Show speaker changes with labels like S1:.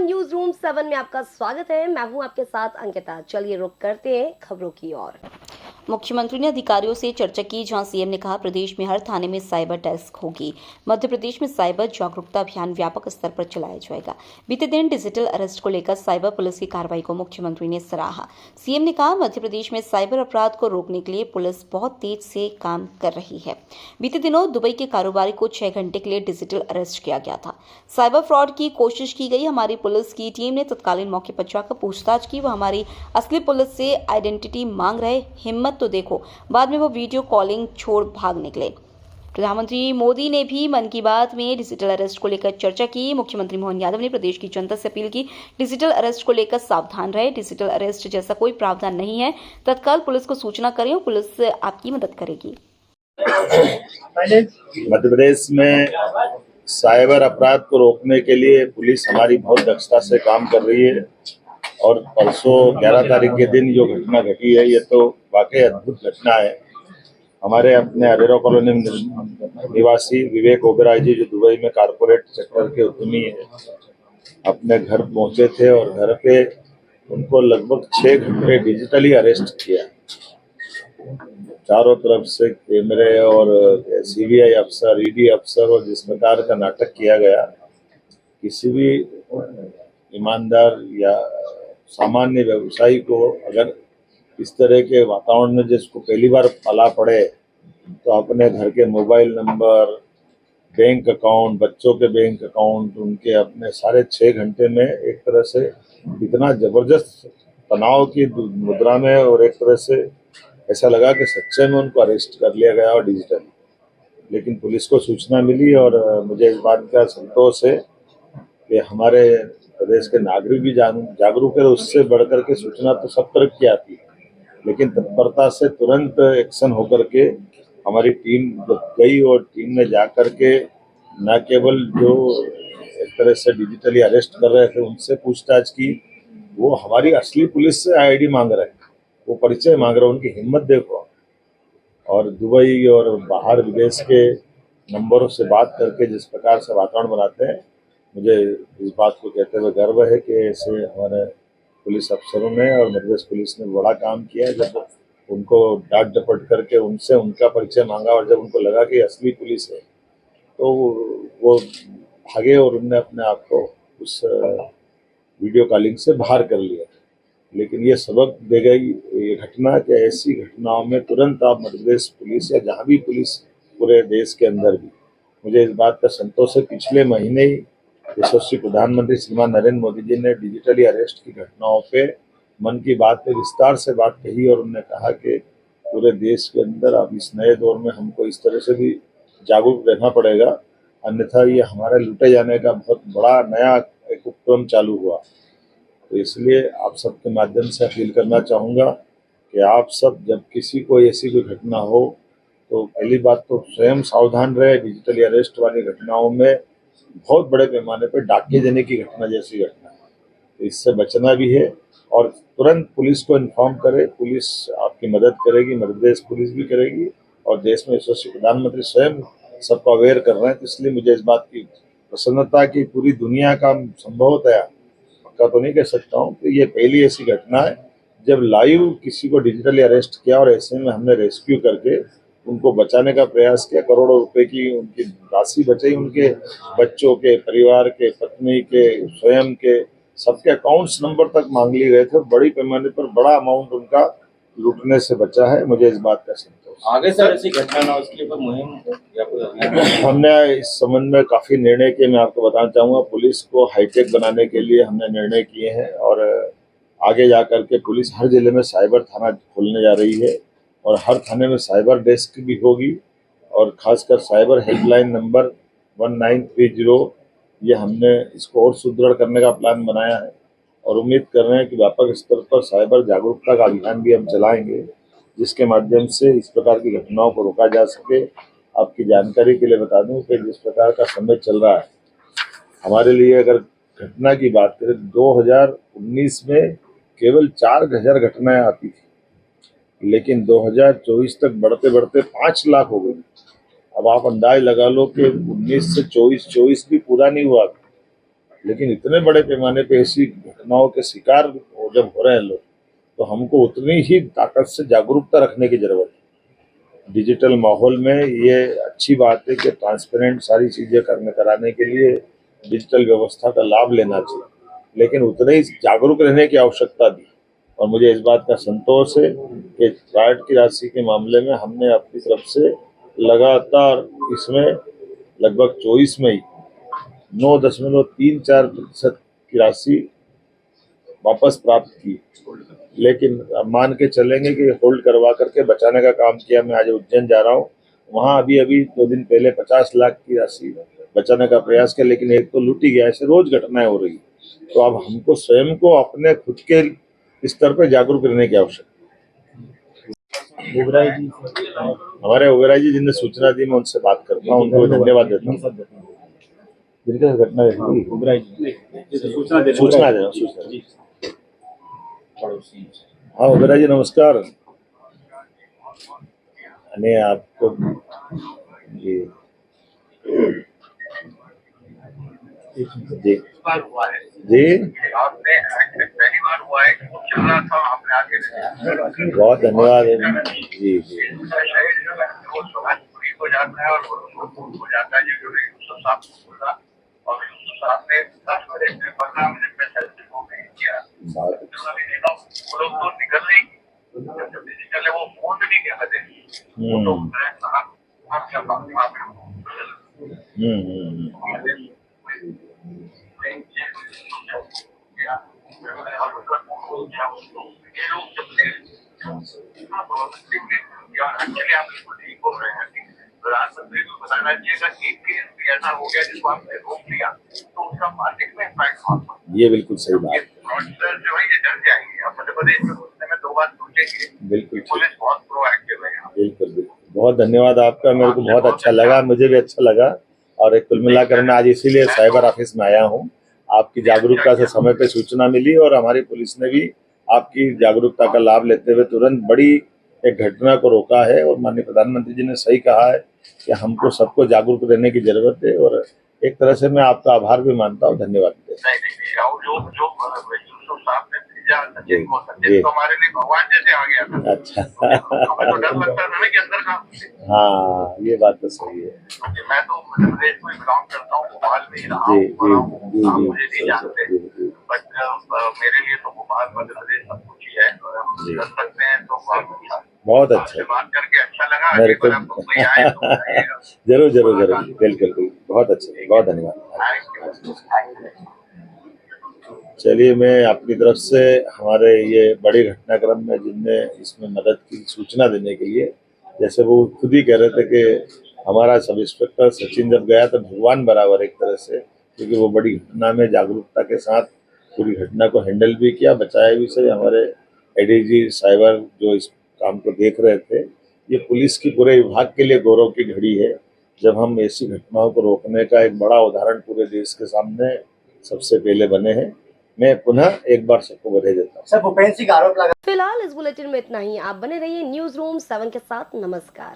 S1: News room 7 में आपका स्वागत है। मैं हूं आपके साथ अंकिता। चलिए रुक करते हैं खबरों की ओर।
S2: मुख्यमंत्री ने अधिकारियों से चर्चा की, जहां सीएम ने कहा प्रदेश में हर थाने में साइबर डेस्क होगी। मध्य प्रदेश में साइबर जागरूकता अभियान व्यापक स्तर पर चलाया जाएगा। बीते दिन डिजिटल अरेस्ट को लेकर साइबर पुलिस की कार्रवाई को मुख्यमंत्री ने सराहा। सीएम ने कहा मध्य प्रदेश में साइबर अपराध को रोकने के लिए पुलिस बहुत तेज से काम कर रही है। बीते दिनों दुबई के कारोबारी को 6 घंटे के लिए डिजिटल अरेस्ट किया गया था। साइबर फ्रॉड की कोशिश की गई। हमारी पुलिस की टीम ने तत्कालीन मौके पर जाकर पूछताछ की। वह हमारी असली पुलिस से आइडेंटिटी मांग रहे, हिम्मत तो देखो। बाद में वो वीडियो कॉलिंग छोड़ भाग निकले। प्रधानमंत्री मोदी ने भी मन की बात में डिजिटल अरेस्ट को लेकर चर्चा की। मुख्यमंत्री मोहन यादव ने प्रदेश की जनता से अपील की, डिजिटल अरेस्ट को लेकर सावधान रहे। डिजिटल अरेस्ट जैसा कोई प्रावधान नहीं है। तत्काल पुलिस को सूचना करें और पुलिस आपकी मदद करेगी।
S3: मध्य प्रदेश में साइबर अपराध को रोकने के लिए पुलिस हमारी बहुत दक्षता से काम कर रही है और परसों 11 तारीख के दिन जो घटना घटी है ये तो वाकई अद्भुत घटना है। हमारे अपने अरेरा कॉलोनी निवासी विवेक ओबेरॉय जी जो दुबई में कारपोरेट सेक्टर के उद्यमी है, अपने घर पहुंचे थे और घर पे उनको लगभग 6 घंटे डिजिटली अरेस्ट किया। चारों तरफ से कैमरे और सीबीआई अफसर, ईडी अफसर, और जिस प्रकार का नाटक किया गया, किसी भी ईमानदार या सामान्य व्यवसायी को अगर इस तरह के वातावरण में जिसको पहली बार पला पड़े तो अपने घर के मोबाइल नंबर, बैंक अकाउंट, बच्चों के बैंक अकाउंट, उनके अपने सारे 6 घंटे में एक तरह से इतना जबरदस्त तनाव की मुद्रा में और एक तरह से ऐसा लगा कि सच्चे में उनको अरेस्ट कर लिया गया और डिजिटल। लेकिन पुलिस को सूचना मिली और मुझे इस बात का संतोष है कि हमारे प्रदेश के नागरिक भी जागरूक है। उससे बढ़कर के सूचना तो सब तरफ की आती है, लेकिन तत्परता से तुरंत एक्शन होकर के हमारी टीम जब गई और टीम ने जाकर के न केवल जो एक तरह से डिजिटली अरेस्ट कर रहे थे उनसे पूछताछ की, वो हमारी असली पुलिस से आईडी मांग रहे हैं, वो परिचय मांग रहे हैं, उनकी हिम्मत देखो। और दुबई और बाहर विदेश के नंबरों से बात करके जिस प्रकार से वातावरण बनाते हैं, मुझे इस बात को कहते हुए गर्व है कि ऐसे हमारे पुलिस अफसरों ने और मध्य प्रदेश पुलिस ने बड़ा काम किया है। जब उनको डांट डपट करके उनसे उनका परिचय मांगा और जब उनको लगा कि असली पुलिस है तो वो भागे और उनने अपने आप को उस वीडियो कॉलिंग से बाहर कर लिया। लेकिन ये सबक दे गई ये घटना कि ऐसी घटनाओं में तुरंत आप मध्य प्रदेश पुलिस या जहाँ भी पुलिस पूरे देश के अंदर भी, मुझे इस बात का संतोष है। पिछले महीने ही यशस्वी प्रधानमंत्री श्रीमान नरेंद्र मोदी जी ने डिजिटली अरेस्ट की घटनाओं पे मन की बात में विस्तार से बात कही और उन्होंने कहा कि पूरे देश के अंदर अब इस नए दौर में हमको इस तरह से भी जागरूक रहना पड़ेगा, अन्यथा ये हमारे लूटे जाने का बहुत बड़ा नया एक उपक्रम चालू हुआ। तो इसलिए आप सबके माध्यम से अपील करना चाहूँगा कि आप सब जब किसी को ऐसी कोई घटना हो तो पहली बात तो स्वयं सावधान रहे। डिजिटली अरेस्ट वाली घटनाओं में बहुत बड़े पैमाने पर डाके देने की घटना जैसी घटना है, तो इससे बचना भी है और तुरंत पुलिस को इन्फॉर्म करें। पुलिस आपकी मदद करेगी, मध्य प्रदेश पुलिस भी करेगी और देश में यशस्वी प्रधानमंत्री स्वयं सबको अवेयर कर रहे हैं। तो इसलिए मुझे इस बात की प्रसन्नता की पूरी दुनिया का संभवतः पक्का तो नहीं कह सकता हूँ कि ये पहली ऐसी घटना है जब लाइव किसी को डिजिटली अरेस्ट किया और ऐसे में हमने रेस्क्यू करके उनको बचाने का प्रयास किया। करोड़ों रुपए की उनकी राशि बचाई, उनके बच्चों के, परिवार के, पत्नी के, स्वयं के, सबके अकाउंट्स नंबर तक मांग लिए गए थे। बड़ी पैमाने पर बड़ा अमाउंट उनका लूटने से बचा है। मुझे इस बात का संतोष।
S4: आगे सर ऐसी घटना ना उसके ऊपर मुहिम या कोई अभियान
S3: हमने इस संबंध में काफी निर्णय किए। मैं आपको बताना चाहूंगा, पुलिस को हाईटेक बनाने के लिए हमने निर्णय किए हैं और आगे जाकर के पुलिस हर जिले में साइबर थाना खोलने जा रही है और हर थाने में साइबर डेस्क भी होगी और खासकर साइबर हेल्पलाइन नंबर 1930, ये हमने इसको और सुदृढ़ करने का प्लान बनाया है और उम्मीद कर रहे हैं कि व्यापक स्तर पर साइबर जागरूकता का अभियान भी हम चलाएंगे, जिसके माध्यम से इस प्रकार की घटनाओं को रोका जा सके। आपकी जानकारी के लिए बता दूं कि जिस प्रकार का समय चल रहा है, हमारे लिए अगर घटना की बात करें 2019 में केवल 4000 घटनाएं आती थी, लेकिन 2024 तक बढ़ते बढ़ते 5 लाख हो गई। अब आप अंदाज लगा लो कि 19 से 24 भी पूरा नहीं हुआ, लेकिन इतने बड़े पैमाने पे ऐसी घटनाओं के शिकार जब हो रहे हैं लोग, तो हमको उतनी ही ताकत से जागरूकता रखने की जरूरत है। डिजिटल माहौल में ये अच्छी बात है कि ट्रांसपेरेंट सारी चीजें कराने के लिए डिजिटल व्यवस्था का लाभ लेना चाहिए, लेकिन उतने ही जागरूक रहने की आवश्यकता भी। और मुझे इस बात का संतोष है कि फ्रॉड की राशि के मामले में हमने अपनी तरफ से लगातार इसमें लगभग 24 में ही 9.34% की राशि वापस प्राप्त की। लेकिन अब मान के चलेंगे कि होल्ड करवा करके बचाने का काम किया। मैं आज उज्जैन जा रहा हूँ, वहाँ अभी 2 दिन पहले 50 लाख की राशि बचाने का प्रयास किया, लेकिन एक तो लूट ही गया। ऐसे रोज घटनाएं हो रही। तो अब हमको स्वयं को अपने खुद के स्तर पर जागरूक रहने की आवश्यकता। हमारे ओबेराय जी जिनने सूचना दी, मैं उनसे बात करता हूँ, उनको धन्यवाद देता हूँ। जिनके घटना सूचना दे। हाँ ओबेराय जी नमस्कार। अने आपको जी जी जी बहुत धन्यवाद है जी जी।
S5: प्रधानमंत्री को बताना चाहिए कि एक केस ऐसा हो गया जिसको आपने रोक लिया तो उसका मार्केट में इम्पैक्ट होगा।
S3: ये बिल्कुल सही बात है।
S5: फ्रॉडस्टर जो है ये डर जाएंगे। अब मध्य प्रदेश में घुसने में 2 बार सोचेंगे।
S3: बिल्कुल
S5: पुलिस बहुत प्रोएक्टिव है।
S3: बिल्कुल बिल्कुल बहुत धन्यवाद आपका। मेरे को बहुत अच्छा लगा, मुझे भी अच्छा लगा। और एक कुल मिलाकर मैं आज इसीलिए साइबर ऑफिस में आया हूँ। आपकी जागरूकता से समय पे सूचना मिली और हमारी पुलिस ने भी आपकी जागरूकता का लाभ लेते हुए तुरंत बड़ी एक घटना को रोका है। और माननीय प्रधानमंत्री जी ने सही कहा है कि हमको सबको जागरूक रहने की जरूरत है। और एक तरह से मैं आपका आभार भी मानता हूँ, धन्यवाद।
S5: सचिन तो हमारे लिए भगवान जैसे आ गया था।
S3: अच्छा
S5: हमें तो डर लगता था ना कि अंदर का।
S3: हाँ ये बात तो सही है।
S5: मैं तो मध्य प्रदेश में बिलोंग करता हूँ, भोपाल में ही रहा हूँ, आप मुझे नहीं जानते, बट मेरे लिए तो भोपाल मध्य प्रदेश सब कुछ ही है। कर सकते हैं तो
S3: बहुत अच्छा
S5: बात करके अच्छा लगा।
S3: मेरे को
S5: मुंबई आए तो बताइएगा।
S3: जरूर जरूर जरूर बिल्कुल बिल्कुल बहुत अच्छा, बहुत धन्यवाद। चलिए मैं अपनी तरफ से हमारे ये बड़े घटनाक्रम में जिनने इसमें मदद की सूचना देने के लिए, जैसे वो खुद ही कह रहे थे कि हमारा सब इंस्पेक्टर सचिन जब गया तो भगवान बराबर एक तरह से, क्योंकि वो बड़ी घटना में जागरूकता के साथ पूरी घटना को हैंडल भी किया, बचाया भी सही। हमारे एडीजी साइबर जो इस काम को देख रहे थे, ये पुलिस की पूरे विभाग के लिए गौरव की घड़ी है जब हम ऐसी घटनाओं को रोकने का एक बड़ा उदाहरण पूरे देश के सामने सबसे पहले बने हैं। मैं पुनः एक बार सबको बधाई देता हूँ।
S1: सर भूपेंद्र सिंह आरोप लगा। फिलहाल इस बुलेटिन में इतना ही। आप बने रहिए न्यूज रूम 7 के साथ। नमस्कार।